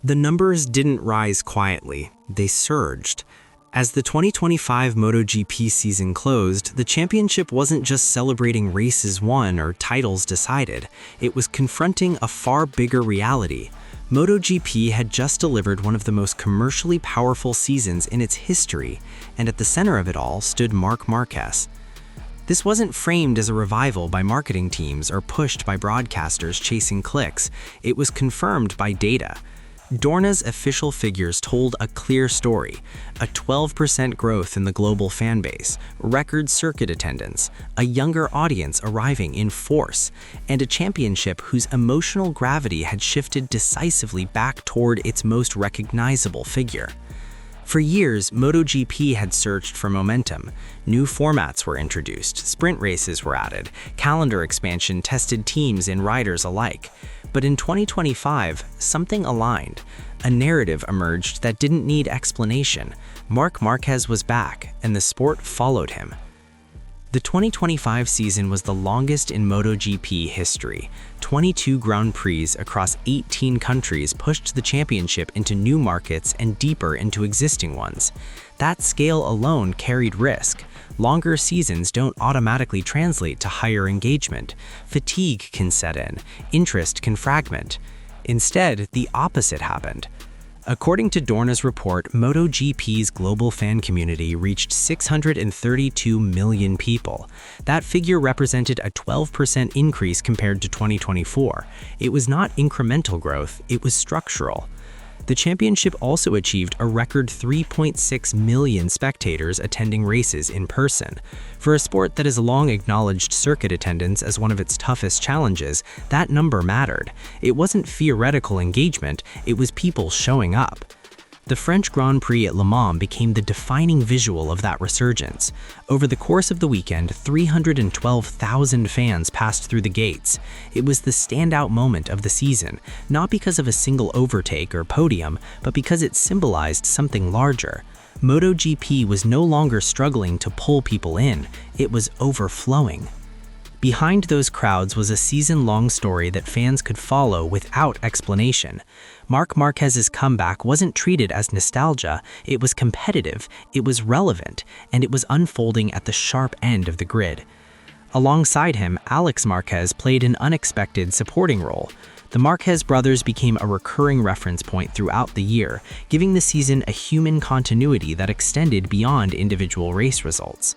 The numbers didn't rise quietly, they surged. As the 2025 MotoGP season closed, the championship wasn't just celebrating races won or titles decided, it was confronting a far bigger reality. MotoGP had just delivered one of the most commercially powerful seasons in its history, and at the center of it all stood Marc Márquez. This wasn't framed as a revival by marketing teams or pushed by broadcasters chasing clicks, it was confirmed by data. Dorna's official figures told a clear story: a 12% growth in the global fanbase, record circuit attendance, a younger audience arriving in force, and a championship whose emotional gravity had shifted decisively back toward its most recognizable figure. For years, MotoGP had searched for momentum. New formats were introduced, sprint races were added, calendar expansion tested teams and riders alike. But in 2025, something aligned. A narrative emerged that didn't need explanation. Marc Márquez was back, and the sport followed him. The 2025 season was the longest in MotoGP history. 22 Grand Prix across 18 countries pushed the championship into new markets and deeper into existing ones. That scale alone carried risk. Longer seasons don't automatically translate to higher engagement. Fatigue can set in, interest can fragment. Instead, the opposite happened. According to Dorna's report, MotoGP's global fan community reached 632 million people. That figure represented a 12% increase compared to 2024. It was not incremental growth, it was structural. The championship also achieved a record 3.6 million spectators attending races in person. For a sport that has long acknowledged circuit attendance as one of its toughest challenges, that number mattered. It wasn't theoretical engagement, it was people showing up. The French Grand Prix at Le Mans became the defining visual of that resurgence. Over the course of the weekend, 312,000 fans passed through the gates. It was the standout moment of the season, not because of a single overtake or podium, but because it symbolized something larger. MotoGP was no longer struggling to pull people in, it was overflowing. Behind those crowds was a season-long story that fans could follow without explanation. Marc Márquez's comeback wasn't treated as nostalgia, it was competitive, it was relevant, and it was unfolding at the sharp end of the grid. Alongside him, Alex Marquez played an unexpected supporting role. The Marquez brothers became a recurring reference point throughout the year, giving the season a human continuity that extended beyond individual race results.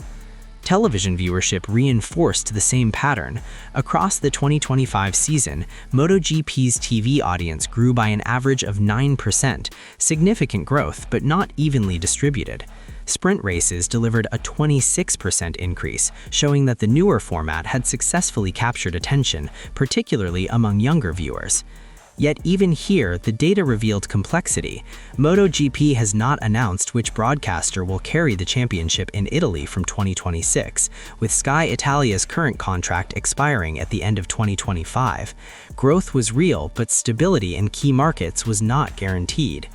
Television viewership reinforced the same pattern. Across the 2025 season, MotoGP's TV audience grew by an average of 9%, significant growth but not evenly distributed. Sprint races delivered a 26% increase, showing that the newer format had successfully captured attention, particularly among younger viewers. Yet even here, the data revealed complexity. MotoGP has not announced which broadcaster will carry the championship in Italy from 2026, with Sky Italia's current contract expiring at the end of 2025. Growth was real, but stability in key markets was not guaranteed.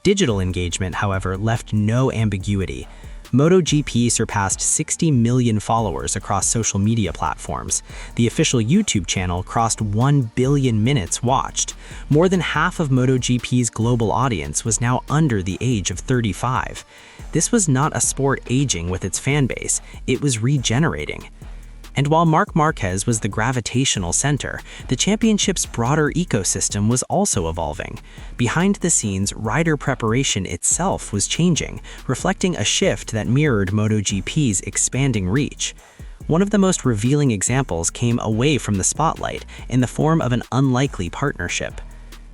Digital engagement, however, left no ambiguity. MotoGP surpassed 60 million followers across social media platforms. The official YouTube channel crossed 1 billion minutes watched. More than half of MotoGP's global audience was now under the age of 35. This was not a sport aging with its fanbase, it was regenerating. And while Marc Márquez was the gravitational center, the championship's broader ecosystem was also evolving. Behind the scenes, rider preparation itself was changing, reflecting a shift that mirrored MotoGP's expanding reach. One of the most revealing examples came away from the spotlight in the form of an unlikely partnership.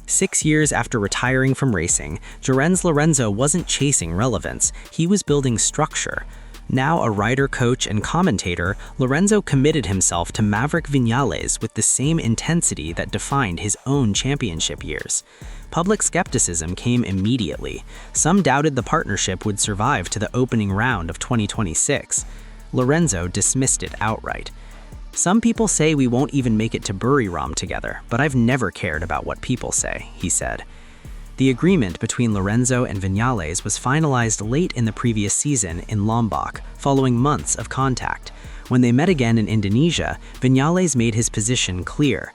6 years after retiring from racing, Jerez Lorenzo wasn't chasing relevance, he was building structure. Now a rider, coach, and commentator, Lorenzo committed himself to Maverick Viñales with the same intensity that defined his own championship years. Public skepticism came immediately. Some doubted the partnership would survive to the opening round of 2026. Lorenzo dismissed it outright. "Some people say we won't even make it to Buriram together, but I've never cared about what people say," he said. The agreement between Lorenzo and Viñales was finalized late in the previous season in Lombok, following months of contact. When they met again in Indonesia, Viñales made his position clear.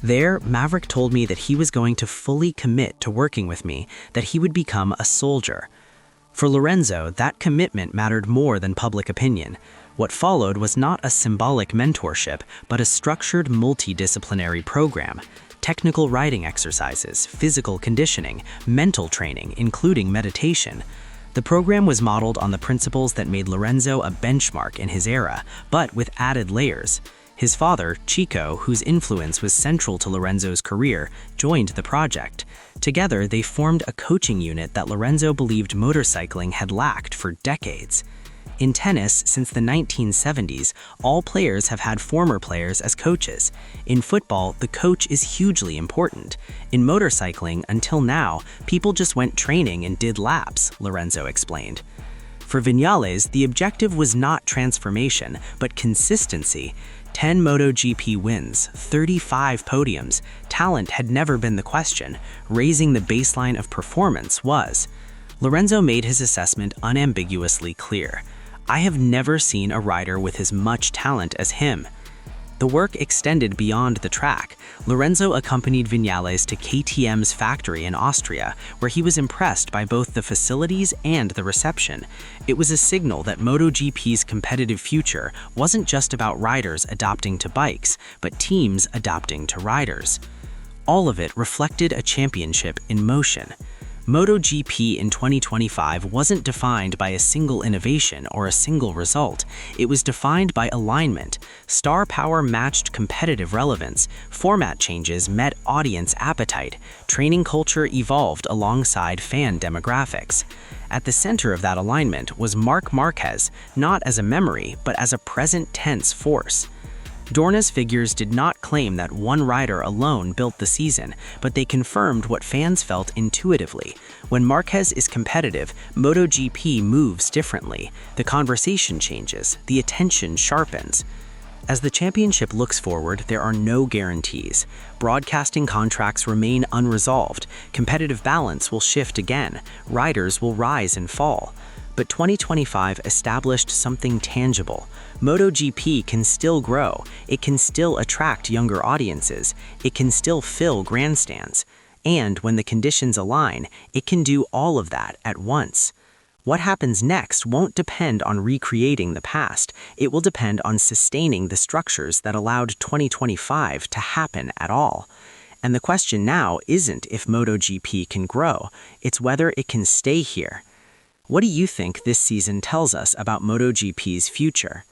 There, Maverick told me that he was going to fully commit to working with me, that he would become a soldier. For Lorenzo, that commitment mattered more than public opinion. What followed was not a symbolic mentorship, but a structured multidisciplinary program. Technical riding exercises, physical conditioning, mental training, including meditation. The program was modeled on the principles that made Lorenzo a benchmark in his era, but with added layers. His father, Chico, whose influence was central to Lorenzo's career, joined the project. Together, they formed a coaching unit that Lorenzo believed motorcycling had lacked for decades. In tennis, since the 1970s, all players have had former players as coaches. In football, the coach is hugely important. In motorcycling, until now, people just went training and did laps, Lorenzo explained. For Viñales, the objective was not transformation, but consistency. 10 MotoGP wins, 35 podiums. Talent had never been the question. Raising the baseline of performance was. Lorenzo made his assessment unambiguously clear. I have never seen a rider with as much talent as him. The work extended beyond the track. Lorenzo accompanied Viñales to KTM's factory in Austria, where he was impressed by both the facilities and the reception. It was a signal that MotoGP's competitive future wasn't just about riders adopting to bikes, but teams adopting to riders. All of it reflected a championship in motion. MotoGP in 2025 wasn't defined by a single innovation or a single result. It was defined by alignment. Star power matched competitive relevance. Format changes met audience appetite. Training culture evolved alongside fan demographics. At the center of that alignment was Marc Márquez, not as a memory, but as a present tense force. Dorna's figures did not claim that one rider alone built the season, but they confirmed what fans felt intuitively. When Márquez is competitive, MotoGP moves differently. The conversation changes, the attention sharpens. As the championship looks forward, there are no guarantees. Broadcasting contracts remain unresolved. Competitive balance will shift again. Riders will rise and fall. But 2025 established something tangible. MotoGP can still grow. It can still attract younger audiences. It can still fill grandstands. And when the conditions align, it can do all of that at once. What happens next won't depend on recreating the past. It will depend on sustaining the structures that allowed 2025 to happen at all. And the question now isn't if MotoGP can grow, it's whether it can stay here. What do you think this season tells us about MotoGP's future?